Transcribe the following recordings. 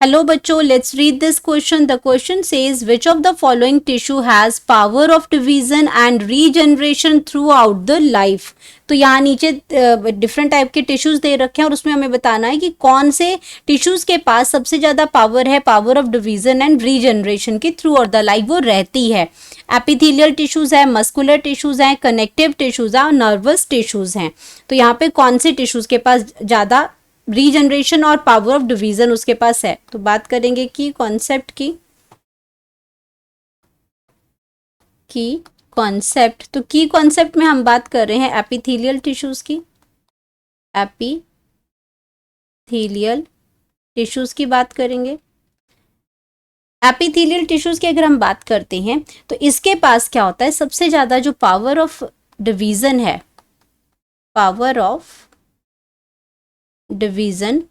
Hello बच्चों, let's read this question. The question says which of the following tissue has power of division and regeneration throughout the life. तो यहाँ नीचे different type के tissues दे रखे हैं और उसमें हमें बताना है कि कौन से टिश्यूज के पास सबसे ज्यादा पावर है, power of division and regeneration की थ्रू आउट द लाइफ वो रहती है. एपिथेलियल टिश्यूज है, मस्कुलर टिश्यूज हैं, कनेक्टिव टिश्यूज हैं और नर्वस टिश्यूज हैं. तो यहाँ पे कौन से टिश्यूज के पास ज्यादा रीजनरेशन और पावर ऑफ डिवीजन उसके पास है. तो बात करेंगे की कॉन्सेप्ट की कॉन्सेप्ट. तो की कॉन्सेप्ट में हम बात कर रहे हैं एपिथेलियल टिश्यूज की. एपिथेलियल टिश्यूज की बात करेंगे. एपिथेलियल टिश्यूज की अगर हम बात करते हैं तो इसके पास क्या होता है, सबसे ज्यादा जो पावर ऑफ डिवीजन है, power of division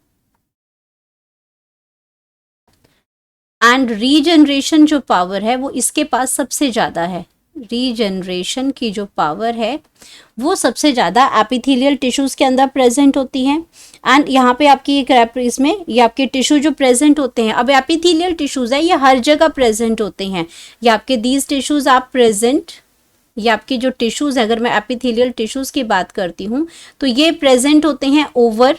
and regeneration जो पावर है वो इसके पास सबसे ज्यादा है. रीजनरेशन की जो पावर है वो सबसे ज्यादा एपिथेलियल टिश्यूज के अंदर प्रेजेंट होती है. एंड यहाँ पे आपकी एक इसमें ये आपके टिश्यू जो प्रेजेंट होते हैं, अब एपिथेलियल टिश्यूज है ये हर जगह प्रेजेंट होते हैं. ये आपके दीज टिश्यूज आप प्रेजेंट, ये आपके जो टिश्यूज है, अगर मैं एपिथेलियल टिश्यूज की बात करती हूँ तो ये प्रेजेंट होते हैं ओवर,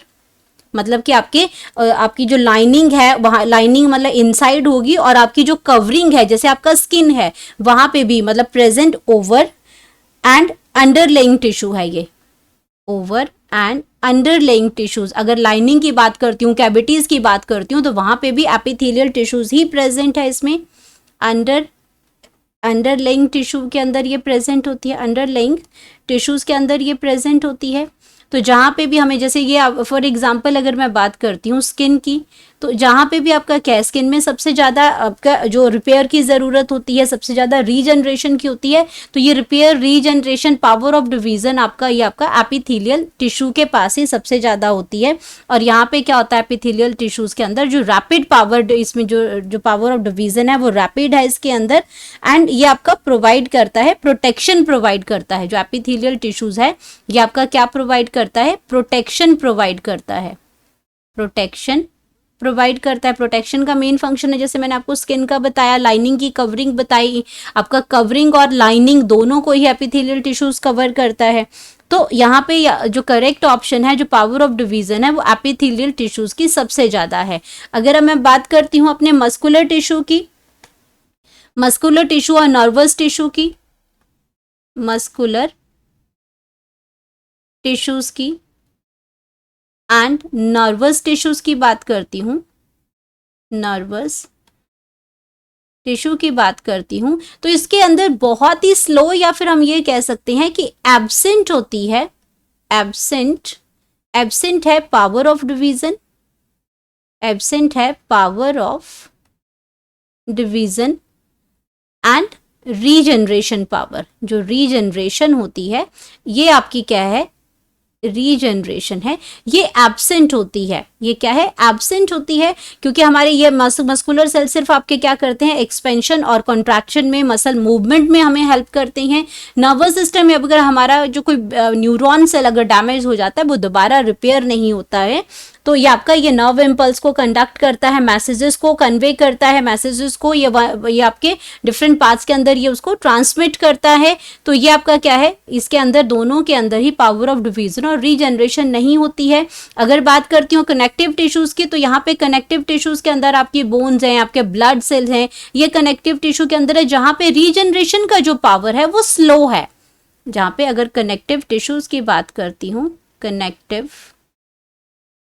मतलब कि आपकी जो लाइनिंग है वहाँ, लाइनिंग मतलब इनसाइड होगी और आपकी जो कवरिंग है जैसे आपका स्किन है वहां पे भी मतलब present over and underlying tissue है. ये ओवर एंड अंडरलेइंग टिश्यूज, अगर लाइनिंग की बात करती हूँ, कैविटीज की बात करती हूँ तो वहां पे भी एपिथेलियल टिश्यूज ही प्रेजेंट है. इसमें अंडरलेइंग टिश्यू के अंदर ये प्रेजेंट होती है, अंडरलेइंग टिश्यूज के अंदर ये प्रेजेंट होती है. तो जहाँ पे भी हमें, जैसे ये फॉर एग्जांपल अगर मैं बात करती हूँ स्किन की, तो जहाँ पे भी आपका क्या है, स्किन में सबसे ज़्यादा आपका जो रिपेयर की ज़रूरत होती है, सबसे ज़्यादा रीजनरेशन की होती है, तो ये repair, regeneration, power of division आपका ये आपका एपिथेलियल टिश्यू के पास ही सबसे ज़्यादा होती है. और यहाँ पे क्या होता है एपिथेलियल टिश्यूज़ के अंदर जो रैपिड पावर, इसमें जो पावर ऑफ डिवीजन है वो रैपिड है इसके अंदर. एंड ये आपका प्रोवाइड करता है, प्रोटेक्शन प्रोवाइड करता है. जो एपिथेलियल टिश्यूज़ है ये आपका क्या प्रोवाइड करता है, प्रोटेक्शन प्रोवाइड करता है. प्रोटेक्शन प्रोवाइड करता है. प्रोटेक्शन का मेन फंक्शन है, जैसे मैंने आपको स्किन का बताया, लाइनिंग की कवरिंग बताई, आपका कवरिंग और लाइनिंग दोनों को ही एपिथेलियल टिश्यूज कवर करता है. तो यहाँ पे जो करेक्ट ऑप्शन है, जो पावर ऑफ डिवीजन है वो एपिथेलियल टिश्यूज की सबसे ज्यादा है. अगर मैं बात करती हूँ अपने मस्कुलर टिश्यू की, मस्कुलर टिश्यू और नर्वस टिश्यू की, मस्कुलर टिश्यूज की एंड नर्वस टिश्यूज की बात करती हूँ, नर्वस टिश्यू की बात करती हूँ, तो इसके अंदर बहुत ही स्लो या फिर हम ये कह सकते हैं कि एब्सेंट होती है, एब्सेंट है पावर ऑफ डिवीजन, एब्सेंट है power of division and regeneration power. जो रीजनरेशन होती है ये आपकी क्या है, रीजनरेशन है, ये एब्सेंट होती है. ये क्या है, एब्सेंट होती है, क्योंकि हमारे ये मस्कुलर सेल सिर्फ आपके क्या करते हैं, एक्सपेंशन और कॉन्ट्रैक्शन में, मसल मूवमेंट में हमें हेल्प करते हैं. नर्वस सिस्टम में अगर हमारा जो कोई न्यूरॉन सेल अगर डैमेज हो जाता है वो दोबारा रिपेयर नहीं होता है, तो ये आपका ये नर्व इम्पल्स को कंडक्ट करता है, मैसेजेस को कन्वे करता है, मैसेजेस को ये आपके डिफरेंट पार्ट्स के अंदर ये उसको ट्रांसमिट करता है. तो ये आपका क्या है, इसके अंदर दोनों के अंदर ही पावर ऑफ डिवीजन और रीजनरेशन नहीं होती है. अगर बात करती हूँ कनेक्टिव टिश्यूज की, तो यहाँ पे कनेक्टिव टिश्यूज के अंदर आपकी बोन्स हैं, आपके ब्लड सेल्स हैं, ये कनेक्टिव टिश्यू के अंदर है, जहाँ पे रीजनरेशन का जो पावर है वो स्लो है. जहाँ पे अगर कनेक्टिव टिश्यूज की बात करती हूँ, कनेक्टिव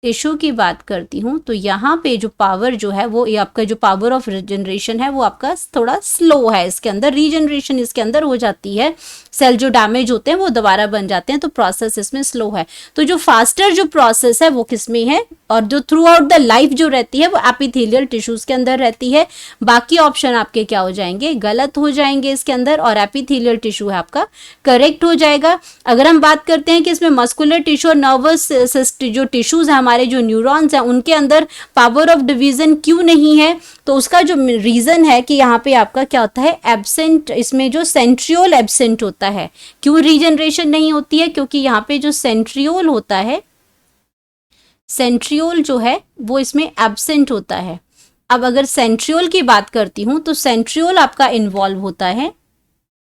टिश्यू की बात करती हूँ, तो यहाँ पे जो पावर जो है वो, ये आपका जो पावर ऑफ रीजनरेशन है वो आपका थोड़ा स्लो है. इसके अंदर रीजनरेशन इसके अंदर हो जाती है, सेल जो डैमेज होते हैं वो दोबारा बन जाते हैं, तो प्रोसेस इसमें स्लो है. तो जो फास्टर जो प्रोसेस है वो किसमें है, और जो थ्रू आउट द लाइफ जो रहती है वो एपिथेलियल टिश्यूज के अंदर रहती है. बाकी ऑप्शन आपके क्या हो जाएंगे, गलत हो जाएंगे इसके अंदर, और एपिथेलियल टिश्यू है आपका करेक्ट हो जाएगा. अगर हम बात करते हैं कि इसमें मस्कुलर टिश्यू और नर्वस जो टिश्यूज है, हमारे जो न्यूरॉन्स हैं, उनके अंदर पावर ऑफ डिवीजन क्यों नहीं है, तो उसका जो रीजन है कि यहाँ पे आपका क्या होता है, एब्सेंट, इसमें जो सेंट्रियोल एब्सेंट होता है. क्यों रीजनरेशन नहीं होती है, क्योंकि यहाँ पे जो सेंट्रियोल होता है, सेंट्रियोल जो है वो इसमें एब्सेंट होता है. अब अगर सेंट्रियोल की बात करती हूं तो सेंट्रियोल आपका इन्वॉल्व होता है,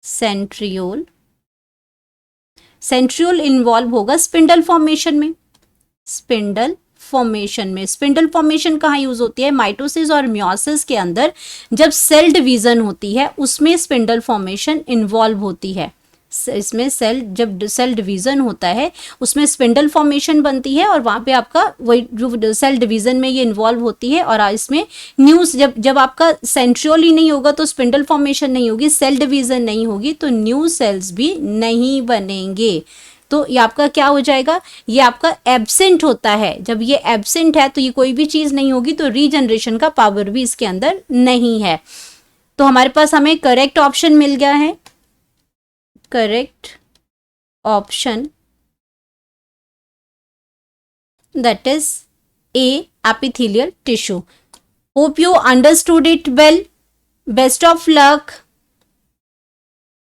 सेंट्रियोल इन्वॉल्व होगा स्पिंडल फॉर्मेशन में। स्पिंडल फॉर्मेशन कहाँ यूज होती है? माइटोसिस और मियोसिस के अंदर जब सेल डिवीजन होती है उसमें स्पिंडल फॉर्मेशन इन्वॉल्व होती है। इसमें जब सेल डिवीजन होता है उसमें स्पिंडल फॉर्मेशन बनती है और वहाँ पे आपका वही जो सेल डिवीजन में ये इन्वॉल्व होती है। और इसमें न्यूज जब आपका सेंट्रियोल ही नहीं होगा तो स्पिंडल फॉर्मेशन नहीं होगी, सेल डिवीजन नहीं होगी तो न्यू सेल्स भी नहीं बनेंगे। तो ये आपका क्या हो जाएगा? ये आपका एब्सेंट होता है। जब ये एब्सेंट है तो ये कोई भी चीज नहीं होगी, तो रीजनरेशन का पावर भी इसके अंदर नहीं है। तो हमारे पास हमें करेक्ट ऑप्शन मिल गया है, correct option that is A, epithelial tissue. Hope you understood it well. Best of luck.